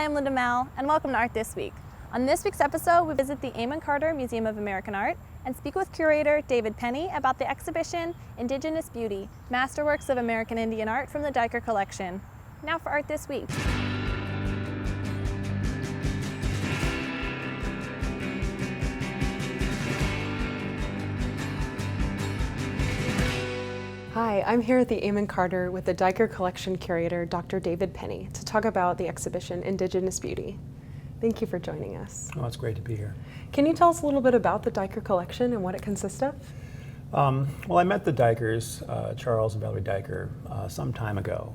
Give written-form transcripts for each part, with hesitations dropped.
Hi, I'm Linda Mal, and welcome to Art This Week. On this week's episode, we visit the Amon Museum of American Art and speak with curator David Penney about the exhibition Indigenous Beauty, Masterworks of American Indian Art from the Diker Collection. Now for Art This Week. Hi, I'm here at the Amon Carter with the Diker Collection curator, Dr. David Penney, to talk about the exhibition Indigenous Beauty. Thank you for joining us. Oh, it's great to be here. Can you tell us a little bit about the Diker Collection and what it consists of? Well, I met the Dykers, Charles and Valerie Dyker, some time ago.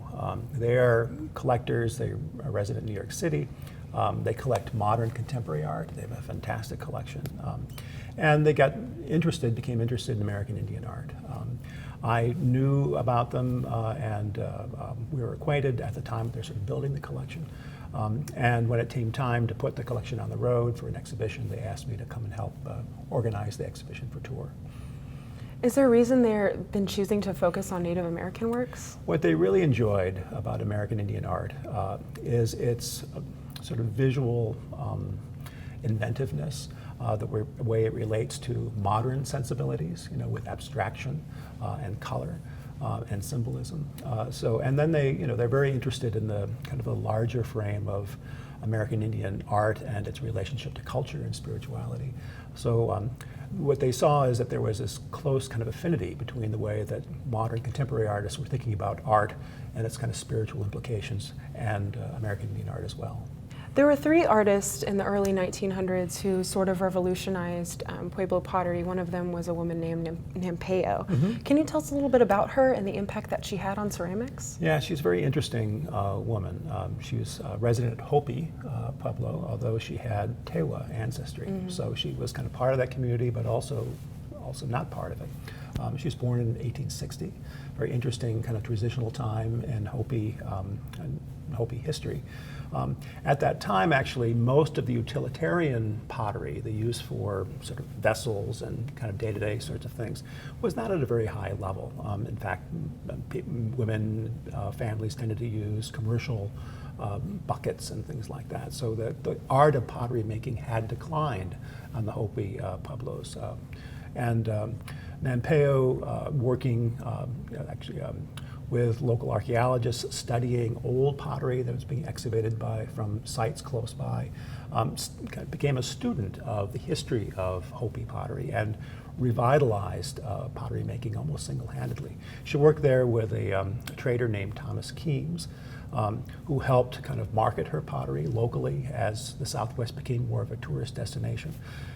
They are collectors. They're resident in New York City. They collect modern contemporary art. They have a fantastic collection. And they became interested in American Indian art. I knew about them and we were acquainted at the time. They're sort of building the collection. And when it came time to put the collection on the road for an exhibition, they asked me to come and help organize the exhibition for tour. Is there a reason they've been choosing to focus on Native American works? What they really enjoyed about American Indian art is its sort of visual inventiveness, the way it relates to modern sensibilities, with abstraction and color and symbolism. And then they're very interested in the kind of a larger frame of American Indian art and its relationship to culture and spirituality. So what they saw is that there was this close kind of affinity between the way that modern contemporary artists were thinking about art and its kind of spiritual implications and American Indian art as well. There were three artists in the early 1900s who sort of revolutionized Pueblo pottery. One of them was a woman named Nampeyo. Mm-hmm. Can you tell us a little bit about her and the impact that she had on ceramics? Yeah, she's a very interesting woman. She was resident at Hopi, Pueblo, although she had Tewa ancestry. Mm-hmm. So she was kind of part of that community, but also not part of it. She was born in 1860, very interesting kind of transitional time in Hopi history. At that time, actually, most of the utilitarian pottery, the use for sort of vessels and kind of day-to-day sorts of things, was not at a very high level. In fact, women, families tended to use commercial buckets and things like that. So the art of pottery making had declined on the Hopi Pueblos. Nampeyo, working with local archaeologists studying old pottery that was being excavated from sites close by, became a student of the history of Hopi pottery and revitalized pottery making almost single-handedly. She worked there with a trader named Thomas Keams, who helped kind of market her pottery locally as the Southwest became more of a tourist destination.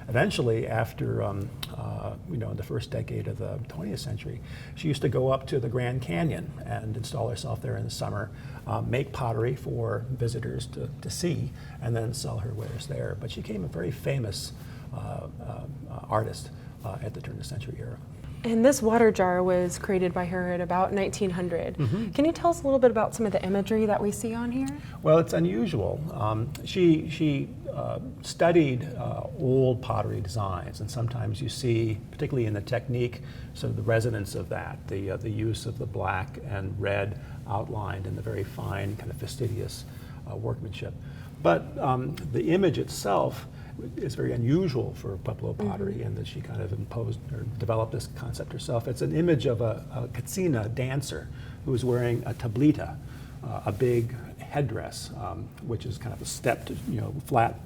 Eventually, after in the first decade of the 20th century, she used to go up to the Grand Canyon and install herself there in the summer, make pottery for visitors to see, and then sell her wares there. But she became a very famous artist at the turn of the century era. And this water jar was created by her at about 1900. Mm-hmm. Can you tell us a little bit about some of the imagery that we see on here? Well, it's unusual. She studied old pottery designs, and sometimes you see, particularly in the technique, sort of the resonance of that, the use of the black and red outlined in the very fine, kind of fastidious workmanship. But the image itself is very unusual for Pueblo pottery, mm-hmm. in that she kind of imposed or developed this concept herself. It's an image of a Katsina dancer who is wearing a tablita, a big headdress, which is kind of a stepped, flat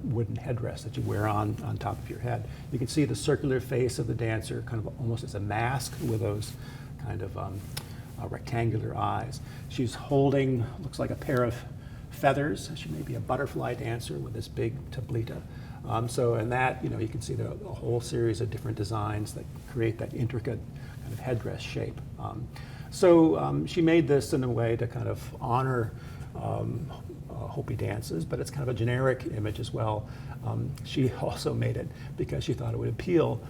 wooden headdress that you wear on top of your head. You can see the circular face of the dancer, kind of almost as a mask with those kind of rectangular eyes. She's holding, looks like a pair of feathers. She may be a butterfly dancer with this big tablita. So in that, you can see a whole series of different designs that create that intricate kind of headdress shape. So she made this in a way to kind of honor Hopi dances, but it's kind of a generic image as well. She also made it because she thought it would appeal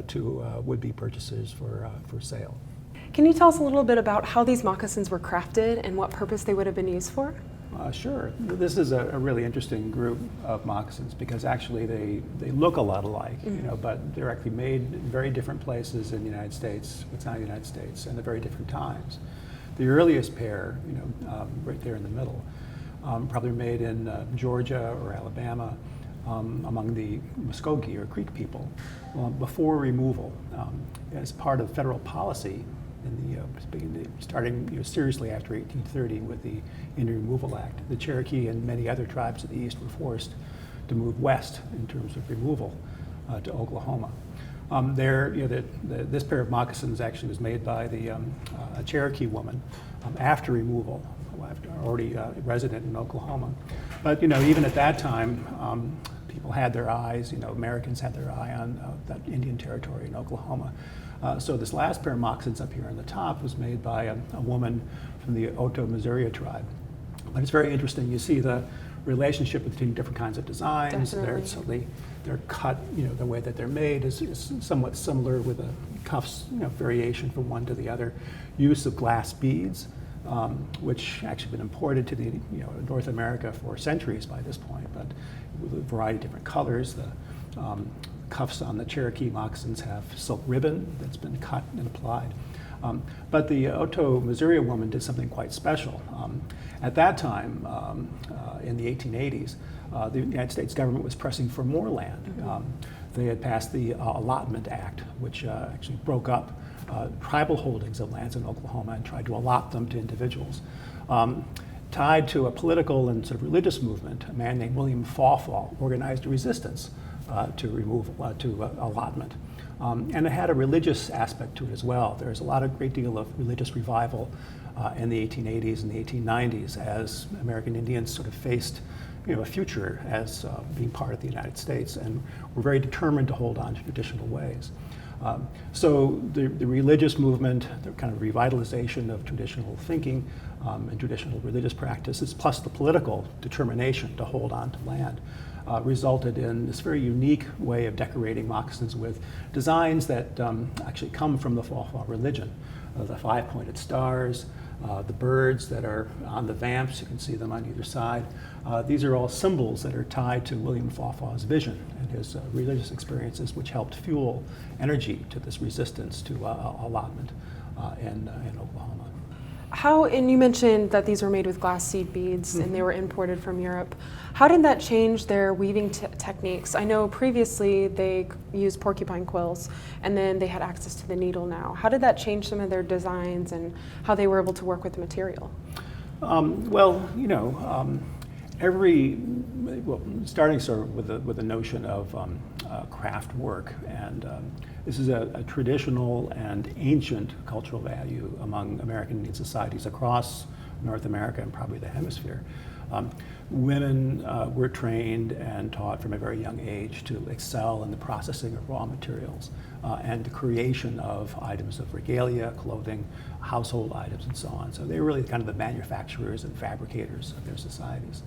to would-be purchasers for sale. Can you tell us a little bit about how these moccasins were crafted and what purpose they would have been used for? Sure. This is a really interesting group of moccasins because actually they look a lot alike, mm-hmm. But they're actually made in very different places in the United States, continental United States, and at very different times. The earliest pair, right there in the middle, probably made in Georgia or Alabama among the Muskogee or Creek people before removal. As part of federal policy in the starting seriously after 1830 with the Indian Removal Act, the Cherokee and many other tribes of the East were forced to move west in terms of removal to Oklahoma. This pair of moccasins actually was made by a Cherokee woman after removal, after already resident in Oklahoma. But even at that time, people had their eyes. Americans had their eye on that Indian territory in Oklahoma. So this last pair of moccasins up here on the top was made by a woman from the Oto-Missouri tribe. But it's very interesting. You see the relationship between different kinds of designs. They're cut, the way that they're made is somewhat similar with the cuffs, variation from one to the other. Use of glass beads, which actually been imported to North America for centuries by this point, but with a variety of different colors. The cuffs on the Cherokee moccasins have silk ribbon that's been cut and applied. But the Oto-Missouri woman did something quite special. At that time, in the 1880s, the United States government was pressing for more land. They had passed the Allotment Act, which actually broke up tribal holdings of lands in Oklahoma and tried to allot them to individuals. Tied to a political and sort of religious movement, a man named William Fawfall organized a resistance to removal, to allotment. And it had a religious aspect to it as well. There's a great deal of religious revival in the 1880s and the 1890s as American Indians sort of faced a future as being part of the United States and were very determined to hold on to traditional ways. So the religious movement, the kind of revitalization of traditional thinking and traditional religious practices, plus the political determination to hold on to land, resulted in this very unique way of decorating moccasins with designs that actually come from the Fawfall religion. The five-pointed stars, the birds that are on the vamps, you can see them on either side. These are all symbols that are tied to William Fawfall's vision and his religious experiences, which helped fuel energy to this resistance to allotment in Oklahoma. And you mentioned that these were made with glass seed beads and they were imported from Europe. How did that change their weaving techniques? I know previously they used porcupine quills and then they had access to the needle now. How did that change some of their designs and how they were able to work with the material? Starting sort of with the notion of craft work, and this is a traditional and ancient cultural value among American Indian societies across North America and probably the hemisphere. Women were trained and taught from a very young age to excel in the processing of raw materials and the creation of items of regalia, clothing, household items, and so on. So they were really kind of the manufacturers and fabricators of their societies.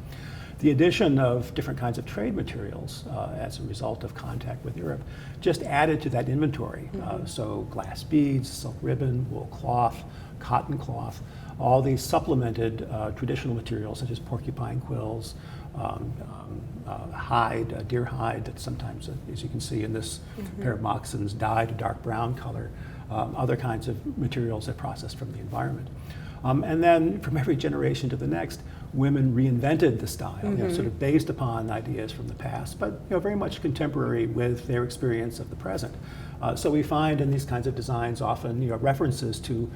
The addition of different kinds of trade materials as a result of contact with Europe just added to that inventory. So glass beads, silk ribbon, wool cloth, cotton cloth, all these supplemented traditional materials such as porcupine quills, hide, deer hide that sometimes, as you can see in this pair of moccasins, dyed a dark brown color, other kinds of materials that processed from the environment. And then from every generation to the next, women reinvented the style, sort of based upon ideas from the past, but very much contemporary with their experience of the present. So we find in these kinds of designs often references to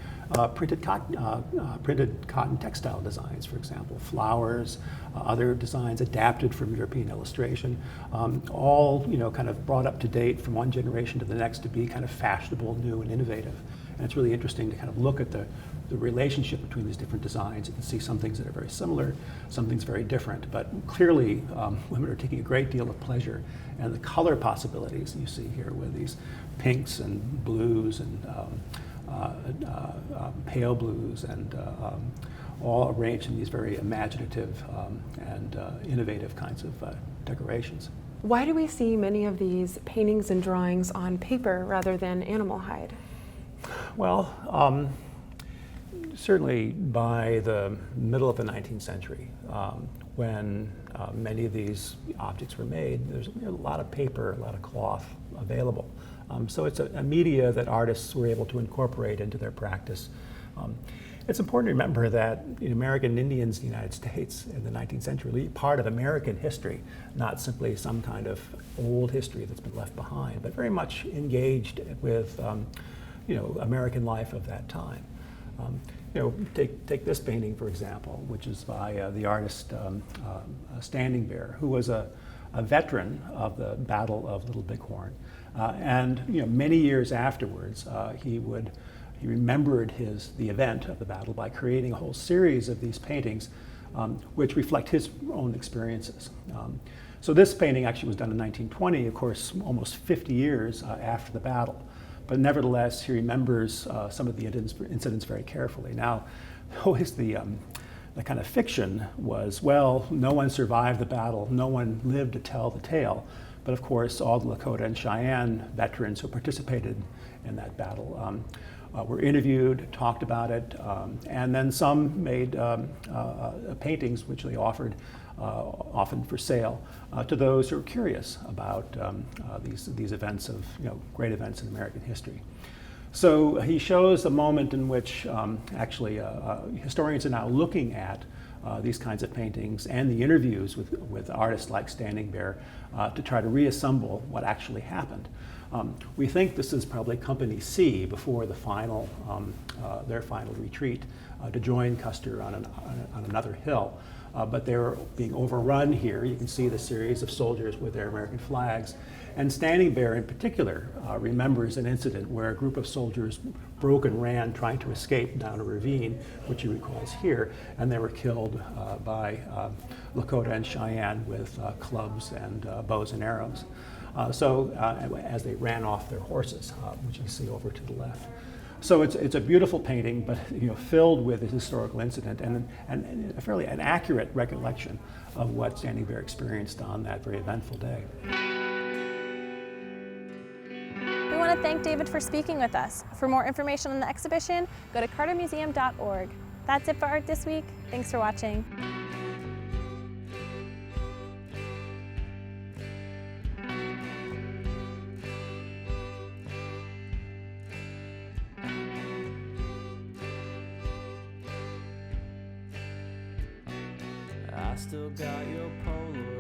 printed cotton textile designs, for example, flowers, other designs adapted from European illustration, all kind of brought up to date from one generation to the next to be kind of fashionable, new, and innovative. And it's really interesting to kind of look at the relationship between these different designs. You can see some things that are very similar, some things very different, but clearly women are taking a great deal of pleasure in the color possibilities you see here with these pinks and blues and pale blues and all arranged in these very imaginative and innovative kinds of decorations. Why do we see many of these paintings and drawings on paper rather than animal hide? Well, certainly by the middle of the 19th century, when many of these objects were made, there's a lot of paper, a lot of cloth available. So it's a media that artists were able to incorporate into their practice. It's important to remember that the American Indians in the United States in the 19th century were part of American history, not simply some kind of old history that's been left behind, but very much engaged with American life of that time. Take this painting, for example, which is by the artist Standing Bear, who was a veteran of the Battle of Little Bighorn. And many years afterwards, he remembered the event of the battle by creating a whole series of these paintings which reflect his own experiences. So this painting actually was done in 1920, of course, almost 50 years after the battle. But nevertheless, he remembers some of the incidents very carefully. Now, always the kind of fiction was, well, no one survived the battle, no one lived to tell the tale. But of course, all the Lakota and Cheyenne veterans who participated in that battle were interviewed, talked about it, and then some made paintings which they offered often for sale to those who are curious about these events of great events in American history. So he shows a moment in which actually historians are now looking at these kinds of paintings and the interviews with artists like Standing Bear to try to reassemble what actually happened. We think this is probably Company C before the final, their final retreat to join Custer on another hill. But they were being overrun here. You can see the series of soldiers with their American flags. And Standing Bear in particular remembers an incident where a group of soldiers broke and ran trying to escape down a ravine, which he recalls here, and they were killed by Lakota and Cheyenne with clubs and bows and arrows. As they ran off their horses, which you see over to the left. So it's a beautiful painting, but filled with a historical incident and a fairly accurate recollection of what Standing Bear experienced on that very eventful day. We want to thank David for speaking with us. For more information on the exhibition, go to cartermuseum.org. That's it for Art This Week. Thanks for watching. I still got your Polaroid.